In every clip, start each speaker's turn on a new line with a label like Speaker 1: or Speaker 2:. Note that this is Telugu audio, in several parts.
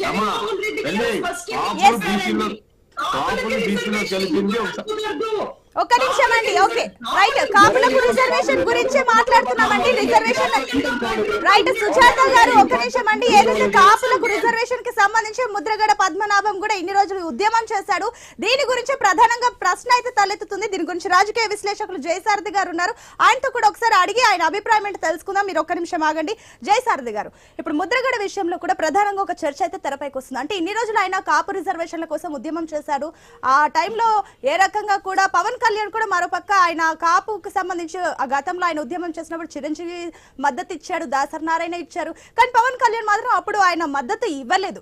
Speaker 1: జగన్మోహన్ రెడ్డి గారు
Speaker 2: వెళ్ళి
Speaker 1: first
Speaker 2: కాపులు
Speaker 1: చేశారండి.
Speaker 2: కాపులు బీసీలో కలిపింది ఒకసారి.
Speaker 1: కుదరదు.
Speaker 3: ఒక్క నిమిషం అండి. ఓకే రైట్, కాపులకు రిజర్వేషన్ గురించి మాట్లాడుతున్నామండి. Reservation right. సుజాత గారు ఒక్క నిమిషం అండి. ఏదైతే కాపులకు రిజర్వేషన్ కి సంబంధించి ముద్రగడ పద్మనాభం కూడా ఇన్ని రోజులు ఉద్యమం చేశాడు, దీని గురించి ప్రధానంగా ప్రశ్న అయితే తలెత్తుతుంది. దీని గురించి రాజకీయ విశ్లేషకులు జయసారథి గారు ఉన్నారు, ఆయనతో కూడా ఒకసారి అడిగి ఆయన అభిప్రాయం ఏంటో తెలుసుకుందాం. మీరు ఒక్క నిమిషం ఆగండి. జయసారథి గారు, ఇప్పుడు ముద్రగడ విషయంలో కూడా ప్రధానంగా ఒక చర్చ అయితే తెరపైకి వస్తుంది. అంటే ఇన్ని రోజులు ఆయన కాపు రిజర్వేషన్ల కోసం ఉద్యమం చేశాడు. ఆ టైంలో ఏ రకంగా కూడా పవన్ కళ్యాణ్ కూడా మరోపక్క ఆయన కాపుకు సంబంధించి ఆ గతంలో ఆయన ఉద్యమం చేసినప్పుడు చిరంజీవి మద్దతు ఇచ్చాడు, దాసరి నారాయణ ఇచ్చారు, కానీ పవన్ కళ్యాణ్ మాత్రం అప్పుడు ఆయన మద్దతు ఇవ్వలేదు.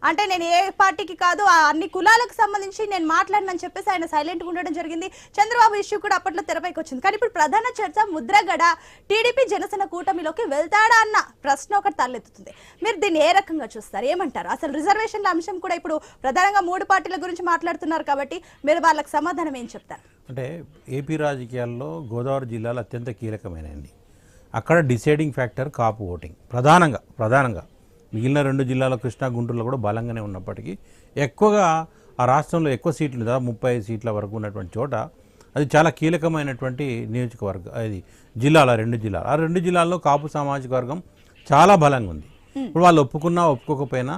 Speaker 3: అంటే నేను ఏ పార్టీకి కాదు, అన్ని కులాలకు సంబంధించి నేను మాట్లాడినని చెప్పేసి ఆయన సైలెంట్గా ఉండడం జరిగింది. చంద్రబాబు ఇష్యూ కూడా అప్పట్లో తెరపైకి వచ్చింది. కానీ ఇప్పుడు ప్రధాన చర్చ ముద్రగడ టీడీపీ జనసేన కూటమిలోకి వెళ్తాడా అన్న ప్రశ్న ఒకటి తలెత్తుతుంది. మీరు దీన్ని ఏ రకంగా చూస్తారు, ఏమంటారు? అసలు రిజర్వేషన్ల అంశం కూడా ఇప్పుడు ప్రధానంగా 3 పార్టీల గురించి మాట్లాడుతున్నారు కాబట్టి మీరు వాళ్ళకి సమాధానం ఏం చెప్తారు?
Speaker 4: అంటే ఏపీ రాజకీయాల్లో గోదావరి జిల్లాలో అత్యంత కీలకమైనది. అక్కడ డిసైడింగ్ ఫ్యాక్టర్ కాపు ఓటింగ్ ప్రధానంగా మిగిలిన 2 జిల్లాల కృష్ణా గుంటూరులో కూడా బలంగానే ఉన్నప్పటికీ ఎక్కువగా ఆ రాష్ట్రంలో ఎక్కువ సీట్లు, దాదాపు 35 సీట్ల వరకు ఉన్నటువంటి చోట అది చాలా కీలకమైనటువంటి నియోజకవర్గం. అది జిల్లాల 2 జిల్లాలు, ఆ 2 జిల్లాల్లో కాపు సామాజిక వర్గం చాలా బలంగా ఉంది. ఇప్పుడు వాళ్ళు ఒప్పుకున్నా ఒప్పుకోకపోయినా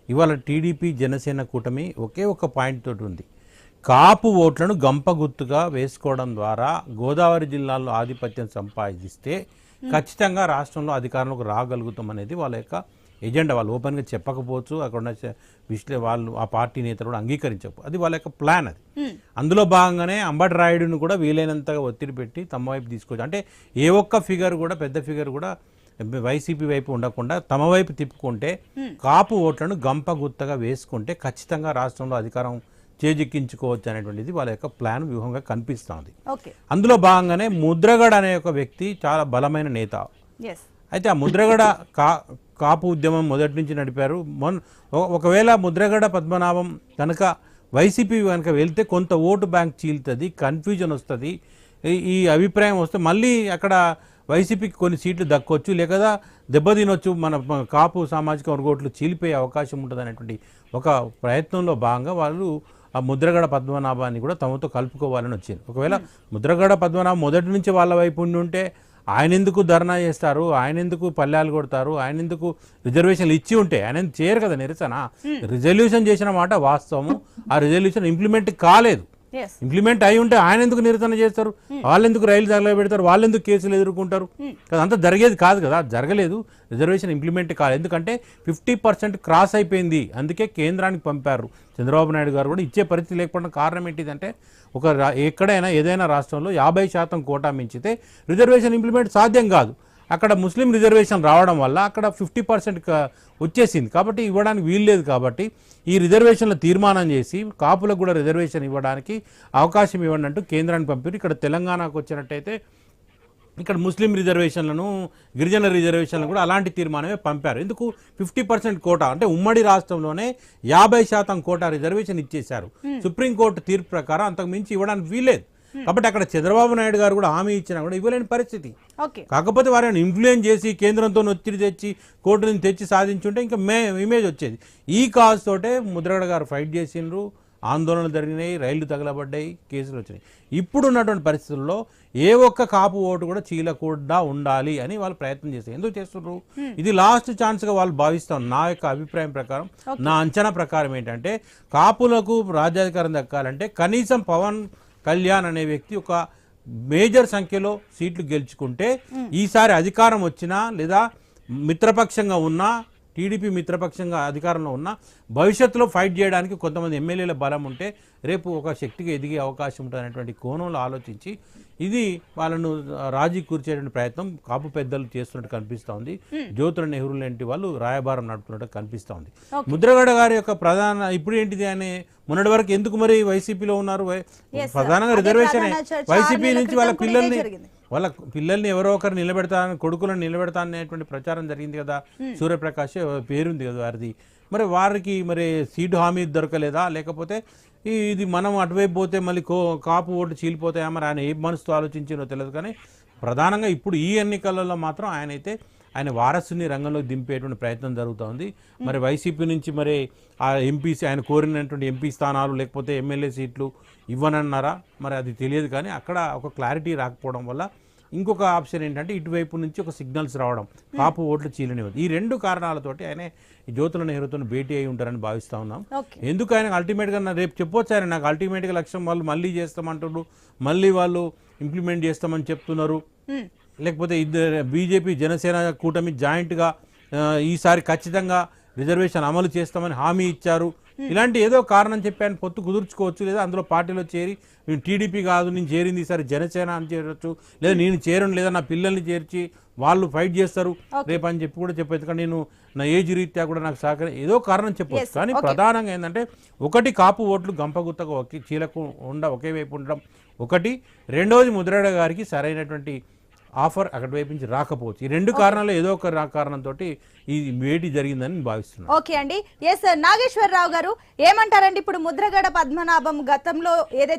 Speaker 4: ఇవాళ టీడీపీ జనసేన కూటమి ఒకే ఒక పాయింట్ తోటి ఉంది. కాపు ఓట్లను గంపగుత్తుగా వేసుకోవడం ద్వారా గోదావరి జిల్లాలో ఆధిపత్యం సంపాదిస్తే ఖచ్చితంగా రాష్ట్రంలో అధికారంలోకి రాగలుగుతాం అనేది వాళ్ళ యొక్క ఎజెండా. వాళ్ళు ఓపెన్గా చెప్పకపోవచ్చు, అక్కడ ఉన్న వాళ్ళు ఆ పార్టీ నేతలు కూడా అంగీకరించకపో, అది వాళ్ళ యొక్క ప్లాన్. అది అందులో భాగంగానే అంబటి రాయుడును కూడా వీలైనంతగా ఒత్తిడి పెట్టి తమ వైపు తీసుకోవచ్చు. అంటే ఏ ఒక్క ఫిగర్ కూడా, పెద్ద ఫిగర్ కూడా వైసీపీ వైపు ఉండకుండా తమ వైపు తిప్పుకుంటే, కాపు ఓట్లను గంపగుత్తగా వేసుకుంటే ఖచ్చితంగా రాష్ట్రంలో అధికారం చేజిక్కించుకోవచ్చు అనేటువంటిది వాళ్ళ యొక్క ప్లాన్, వ్యూహంగా కనిపిస్తుంది. అందులో భాగంగానే ముద్రగడ అనే ఒక వ్యక్తి చాలా బలమైన నేత. అయితే ఆ ముద్రగడ కాపు ఉద్యమం మొదటి నుంచి నడిపారు. ఒకవేళ ముద్రగడ పద్మనాభం కనుక వైసీపీ కనుక వెళ్తే కొంత ఓటు బ్యాంక్ చీలుతుంది, కన్ఫ్యూజన్ వస్తుంది, ఈ అభిప్రాయం వస్తే మళ్ళీ అక్కడ వైసీపీకి కొన్ని సీట్లు దక్కొచ్చు, లేకదా దెబ్బతినొచ్చు, మన కాపు సామాజిక వర్గ ఓట్లు చీలిపోయే అవకాశం ఉంటుంది అనేటువంటి ఒక ప్రయత్నంలో భాగంగా వాళ్ళు ఆ ముద్రగడ పద్మనాభాన్ని కూడా తమతో కలుపుకోవాలని వచ్చింది. ఒకవేళ ముద్రగడ పద్మనాభం మొదటి నుంచి వాళ్ళ వైపు ఉండి ఉంటే ఆయన ఎందుకు ధర్నా చేస్తారు, ఆయన ఎందుకు పల్లెలు కొడతారు, ఆయన ఎందుకు రిజర్వేషన్లు ఇచ్చి ఉంటే ఆయన చేయరు కదా నిరసన. రిజల్యూషన్ చేసిన మాట వాస్తవము, ఆ రిజల్యూషన్ ఇంప్లిమెంట్ కాలేదు. ఇంప్లిమెంట్ అయి ఉంటే ఆయన ఎందుకు నిరసన చేస్తారు, వాళ్ళెందుకు రైలు తగలబెడతారు, వాళ్ళెందుకు కేసులు ఎదుర్కొంటారు? అంతా జరిగేది కాదు కదా, జరగలేదు. రిజర్వేషన్ ఇంప్లిమెంట్ కాలేదు, ఎందుకంటే 50% క్రాస్ అయిపోయింది. అందుకే కేంద్రానికి పంపారు. చంద్రబాబు నాయుడు గారు కూడా ఇచ్చే పరిస్థితి లేకపోవడం కారణం ఏంటిదంటే, ఎక్కడైనా ఏదైనా రాష్ట్రంలో 50% కోటా మించితే రిజర్వేషన్ ఇంప్లిమెంట్ సాధ్యం కాదు. అక్కడ ముస్లిం రిజర్వేషన్ రావడం వల్ల అక్కడ 50% వచ్చేసింది, కాబట్టి ఇవ్వడానికి వీల్లేదు. కాబట్టి ఈ రిజర్వేషన్ల తీర్మానం చేసి కాపులకు కూడా రిజర్వేషన్ ఇవ్వడానికి అవకాశం ఇవ్వండి అంటూ కేంద్రానికి పంపారు. ఇక్కడ తెలంగాణకు వచ్చినట్టయితే ఇక్కడ ముస్లిం రిజర్వేషన్లను, గిరిజన రిజర్వేషన్లను కూడా అలాంటి తీర్మానమే పంపారు. ఎందుకు 50% కోటా అంటే ఉమ్మడి రాష్ట్రంలోనే 50% కోటా రిజర్వేషన్ ఇచ్చేశారు. సుప్రీంకోర్టు తీర్పు ప్రకారం అంతకు మించి ఇవ్వడానికి వీల్లేదు. కాబట్టి అక్కడ చంద్రబాబు నాయుడు గారు కూడా హామీ ఇచ్చినా కూడా ఇవ్వలేని పరిస్థితి. కాకపోతే వారిని ఇన్ఫ్లుయెన్స్ చేసి కేంద్రంతో ఒత్తిడి తెచ్చి కోర్టు నుంచి తెచ్చి సాధించుంటే ఇంకా ఇమేజ్ వచ్చేది. ఈ కాజ్ తోటే ముద్రగడ గారు ఫైట్ చేసిండ్రు, ఆందోళనలు జరిగినాయి, రైళ్లు తగలబడ్డాయి, కేసులు వచ్చినాయి. ఇప్పుడున్నటువంటి పరిస్థితుల్లో ఏ ఒక్క కాపు ఓటు కూడా చీలకుండా ఉండాలి అని వాళ్ళు ప్రయత్నం చేస్తారు. ఎందుకు చేస్తున్నారు? ఇది లాస్ట్ ఛాన్స్గా వాళ్ళు భావిస్తాం. నా యొక్క అభిప్రాయం ప్రకారం, నా అంచనా ప్రకారం ఏంటంటే, కాపులకు రాజ్యాధికారం దక్కాలంటే కనీసం పవన్ కళ్యాణ్ అనే వ్యక్తి ఒక మేజర్ సంఖ్యలో సీట్లు గెలుచుకుంటే, ఈసారి అధికారం వచ్చినా లేదా మిత్రపక్షంగా ఉన్నా, టీడీపీ మిత్రపక్షంగా అధికారంలో ఉన్న భవిష్యత్తులో ఫైట్ చేయడానికి కొంతమంది ఎమ్మెల్యేల బలం ఉంటే రేపు ఒక శక్తిగా ఎదిగే అవకాశం ఉంటుంది అనేటువంటి కోణంలో ఆలోచించి ఇది వాళ్ళను రాజీ కూర్చేటువంటి ప్రయత్నం కాపు పెద్దలు చేస్తున్నట్టు కనిపిస్తూ ఉంది. జ్యోతుల నెహ్రూ లాంటి వాళ్ళు రాయబారం నడుపుతున్నట్టు కనిపిస్తూ ఉంది. ముద్రగడ గారి యొక్క ప్రధాన ఇప్పుడు ఏంటిది అనే మొన్నటి వరకు ఎందుకు మరి వైసీపీలో ఉన్నారు? ప్రధానంగా రిజర్వేషన్ వైసీపీ నుంచి వాళ్ళ పిల్లల్ని ఎవరో ఒకరు నిలబెడతాను, కొడుకులను నిలబెడతాను అనేటువంటి ప్రచారం జరిగింది కదా. సూర్యప్రకాష్ పేరుంది కదా వారిది. మరి వారికి మరి సీటు హామీ దొరకలేదా, లేకపోతే ఇది మనం అటువైపు పోతే మళ్ళీ కాపు ఓటు చీలిపోతాయా, మరి ఆయన ఏ మనసుతో ఆలోచించినో తెలియదు. కానీ ప్రధానంగా ఇప్పుడు ఈ ఎన్నికలలో మాత్రం ఆయన అయితే ఆయన వారసుని రంగంలోకి దింపేటువంటి ప్రయత్నం జరుగుతోంది. మరి వైసీపీ నుంచి మరి ఆ ఎంపీ ఆయన కోరినటువంటి ఎంపీ స్థానాలు లేకపోతే ఎమ్మెల్యే సీట్లు ఇవ్వనన్నారా మరి అది తెలియదు. కానీ అక్కడ ఒక క్లారిటీ రాకపోవడం వల్ల ఇంకొక ఆప్షన్ ఏంటంటే ఇటువైపు నుంచి ఒక సిగ్నల్స్ రావడం, కాపు ఓట్లు చీలనివ్వదు. ఈ 2 కారణాలతోటి ఆయన ఈ జ్యోతుల నెహ్రూతో భేటీ అయి ఉంటారని భావిస్తూ ఉన్నాం. ఎందుకు ఆయన అల్టిమేట్గా రేపు చెప్పొచ్చు ఆయన నాకు అల్టిమేట్గా లక్ష్యం వాళ్ళు మళ్ళీ చేస్తామంటారు, మళ్ళీ వాళ్ళు ఇంప్లిమెంట్ చేస్తామని చెప్తున్నారు, లేకపోతే ఇద్దరు బీజేపీ జనసేన కూటమి జాయింట్గా ఈసారి ఖచ్చితంగా రిజర్వేషన్ అమలు చేస్తామని హామీ ఇచ్చారు. ఇలాంటి ఏదో కారణం చెప్పి ఆయన పొత్తు కుదుర్చుకోవచ్చు, లేదా అందులో పార్టీలో చేరి నేను టీడీపీ కాదు నేను చేరింది ఈసారి జనసేన అని చేరొచ్చు, లేదా నేను చేరను లేదా నా పిల్లల్ని చేర్చి వాళ్ళు ఫైట్ చేస్తారు రేపు అని చెప్పి కూడా చెప్పచ్చు. కానీ నేను నా ఏజ్ రీత్యా కూడా నాకు సహకరి ఏదో కారణం చెప్పవచ్చు. కానీ ప్రధానంగా ఏంటంటే ఒకటి కాపు ఓట్లు గంపగుత్తగా చీలకు ఒకే వైపు ఉండడం ఒకటి, రెండవది ముద్రగడ గారికి సరైనటువంటి ఆఫర్ అక్కడి వైపు నుంచి రాకపోవచ్చు. ఈ 2 కారణాలు ఏదో ఒక కారణంతో ఈ భేటీ జరిగిందని భావిస్తున్నాను.
Speaker 3: ఓకే అండి. ఎస్ నాగేశ్వరరావు గారు ఏమంటారండి? ఇప్పుడు ముద్రగడ పద్మనాభం గతంలో ఏదైతే